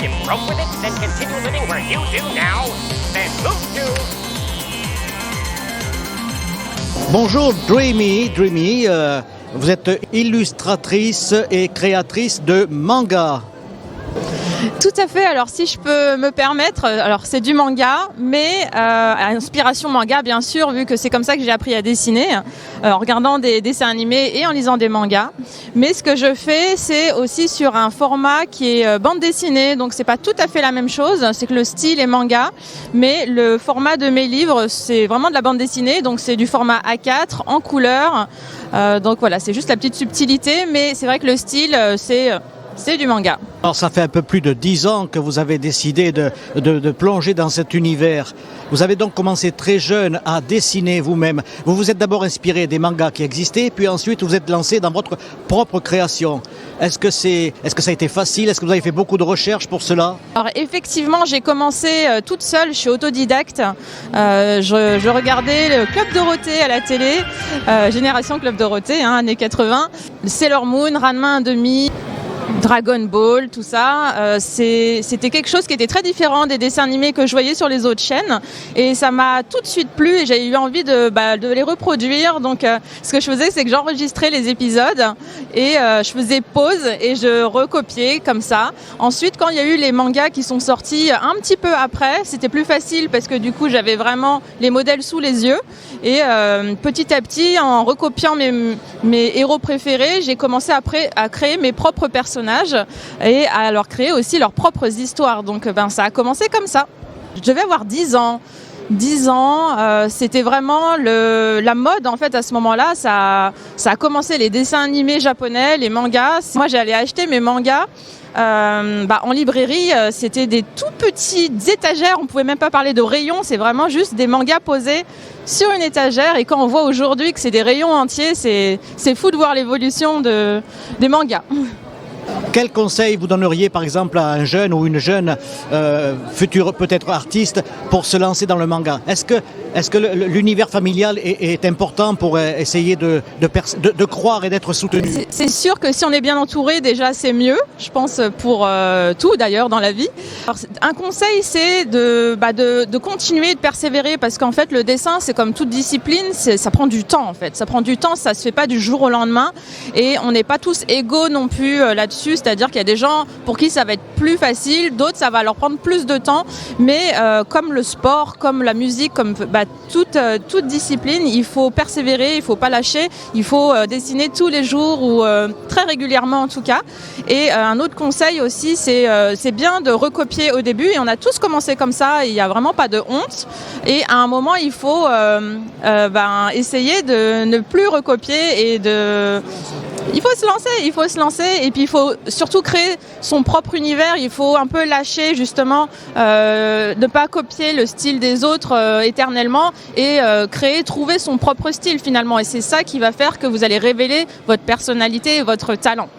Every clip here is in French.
You broke with it, then continue living where you do now. Then move to... Bonjour Dreamy, vous êtes illustratrice et créatrice de manga. Tout à fait, alors si je peux me permettre, alors c'est du manga, mais inspiration manga bien sûr, vu que c'est comme ça que j'ai appris à dessiner, en regardant des dessins animés et en lisant des mangas. Mais ce que je fais, c'est aussi sur un format qui est bande dessinée, donc c'est pas tout à fait la même chose, c'est que le style est manga, mais le format de mes livres, c'est vraiment de la bande dessinée, donc c'est du format A4 en couleur, donc voilà, c'est juste la petite subtilité, mais c'est vrai que le style, c'est du manga. Alors ça fait un peu plus de 10 ans que vous avez décidé de plonger dans cet univers. Vous avez donc commencé très jeune à dessiner vous-même. Vous vous êtes d'abord inspiré des mangas qui existaient, puis ensuite vous êtes lancé dans votre propre création. Est-ce que ça a été facile? Est-ce que vous avez fait beaucoup de recherches pour cela? Alors effectivement, j'ai commencé toute seule, je suis autodidacte. Je regardais le Club Dorothée à la télé, Génération Club Dorothée, années 80, Sailor Moon, Ranma 1/2, Dragon Ball, tout ça, c'était quelque chose qui était très différent des dessins animés que je voyais sur les autres chaînes, et ça m'a tout de suite plu et j'ai eu envie de les reproduire. Donc ce que je faisais, c'est que j'enregistrais les épisodes et je faisais pause et je recopiais comme ça. Ensuite, quand il y a eu les mangas qui sont sortis un petit peu après, c'était plus facile parce que du coup j'avais vraiment les modèles sous les yeux, et petit à petit, en recopiant mes héros préférés, j'ai commencé après à créer mes propres personnages et à leur créer aussi leurs propres histoires. Donc ça a commencé comme ça. Je devais avoir 10 ans. 10 ans, c'était vraiment la mode en fait à ce moment-là. Ça a commencé les dessins animés japonais, les mangas. Moi, j'allais acheter mes mangas en librairie. C'était des tout petites étagères. On pouvait même pas parler de rayons. C'est vraiment juste des mangas posés sur une étagère. Et quand on voit aujourd'hui que c'est des rayons entiers, c'est fou de voir l'évolution des mangas. Quel conseil vous donneriez par exemple à un jeune ou une jeune future peut-être artiste pour se lancer dans le manga? Est-ce que l'univers familial est important pour essayer de croire et d'être soutenu? C'est sûr que si on est bien entouré, déjà c'est mieux, je pense, pour tout d'ailleurs dans la vie. Alors, un conseil, c'est de continuer, de persévérer, parce qu'en fait le dessin, c'est comme toute discipline, ça prend du temps en fait. Ça prend du temps, ça se fait pas du jour au lendemain, et on n'est pas tous égaux non plus là-dessus. C'est-à-dire qu'il y a des gens pour qui ça va être plus facile, d'autres ça va leur prendre plus de temps, mais comme le sport, comme la musique, comme toute discipline, il faut persévérer, il faut pas lâcher, il faut dessiner tous les jours ou très régulièrement en tout cas. Et un autre conseil aussi, c'est bien de recopier au début, et on a tous commencé comme ça, il n'y a vraiment pas de honte, et à un moment il faut essayer de ne plus recopier et il faut se lancer, et puis il faut surtout créer son propre univers. Il faut un peu lâcher justement, ne pas copier le style des autres éternellement, et trouver son propre style finalement. Et c'est ça qui va faire que vous allez révéler votre personnalité et votre talent.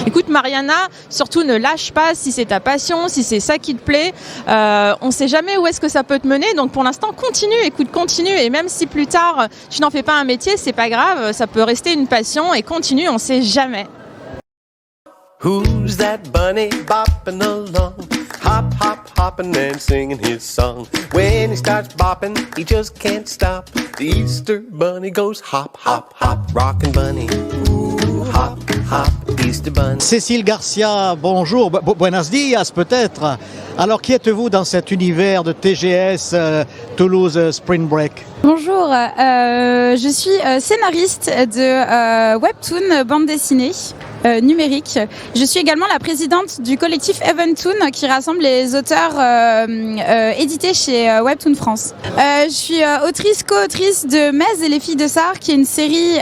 Écoute Mariana, surtout ne lâche pas si c'est ta passion, si c'est ça qui te plaît. On ne sait jamais où est-ce que ça peut te mener, donc pour l'instant continue, et même si plus tard tu n'en fais pas un métier, c'est pas grave, ça peut rester une passion, et continue, on ne sait jamais. Who's that bunny bopping along? Hop, hop, hopping and singing his song. When he starts bopping, he just can't stop. The Easter bunny goes hop, hop, hop, rockin' bunny. Ooh, hop, hop, Easter bunny. Cécile Garcia, bonjour, buenos dias peut-être. Alors qui êtes-vous dans cet univers de TGS Toulouse Spring Break? Bonjour, je suis scénariste de Webtoon bande dessinée numérique. Je suis également la présidente du collectif Eventoon qui rassemble les auteurs édités chez Webtoon France. Je suis co-autrice de Mez et les filles de Sar, qui est une série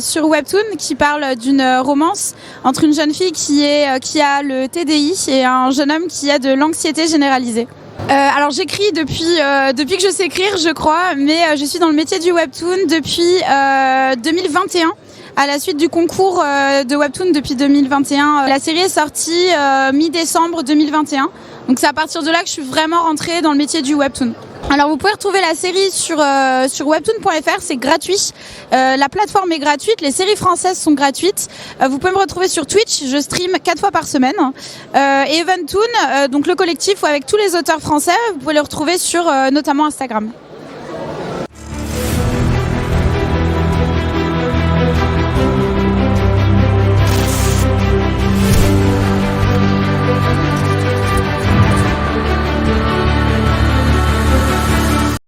sur Webtoon qui parle d'une romance entre une jeune fille qui a le TDI et un jeune homme qui a de l'anxiété généralisée. Alors j'écris depuis que je sais écrire, je crois, mais je suis dans le métier du webtoon depuis 2021. À la suite du concours de webtoon depuis 2021, la série est sortie mi-décembre 2021. Donc c'est à partir de là que je suis vraiment rentrée dans le métier du webtoon. Alors vous pouvez retrouver la série sur webtoon.fr, c'est gratuit. La plateforme est gratuite, les séries françaises sont gratuites. Vous pouvez me retrouver sur Twitch, je stream 4 fois par semaine. Et Eventoon, donc le collectif avec tous les auteurs français, vous pouvez le retrouver sur notamment Instagram.